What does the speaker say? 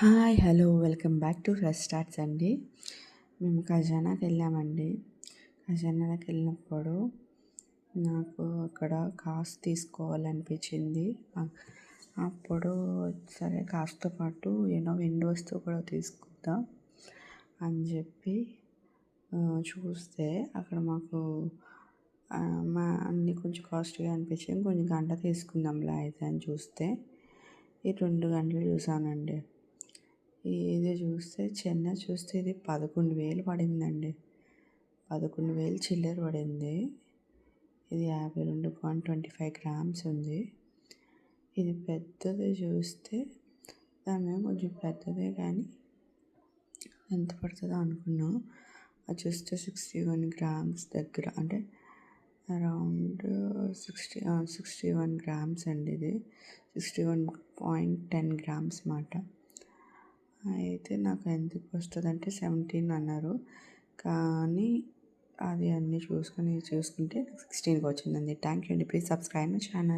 Hi hello welcome back to fresh starts అండి. మేము ఖజానాకి వెళ్ళామండి. ఖజానాకి వెళ్ళినప్పుడు నాకు అక్కడ కాస్ట్ తీసుకోవాలనిపించింది. అప్పుడు సరే కాస్ట్తో పాటు వెండి వస్తువు కూడా తీసుకుందాం అని చెప్పి చూస్తే అక్కడ మాకు అన్నీ కొంచెం కాస్ట్గా అనిపించింది. కొంచెం గంట తీసుకుందాంలే అయితే అని చూస్తే ఈ 2 గంటలు చూసానండి. ఇది చూస్తే చూస్తే ఇది 11,000 పడిందండి. 11,000 చిల్లర పడింది. ఇది 52.25 గ్రామ్స్ ఉంది. ఇది పెద్దది చూస్తే దాని కొంచెం పెద్దదే కానీ ఎంత పడుతుందో అనుకున్నాం. అది చూస్తే 61 గ్రామ్స్ దగ్గర, అంటే అరౌండ్ 61 గ్రామ్స్ అండి. ఇది 61.10 గ్రామ్స్ మాట. అయితే నాకు ఎంతకు వస్తుంది అంటే 17 అన్నారు, కానీ అది అన్నీ చూసుకుంటే 16కి వచ్చిందండి. థ్యాంక్ యూ అండి. Please subscribe my channel.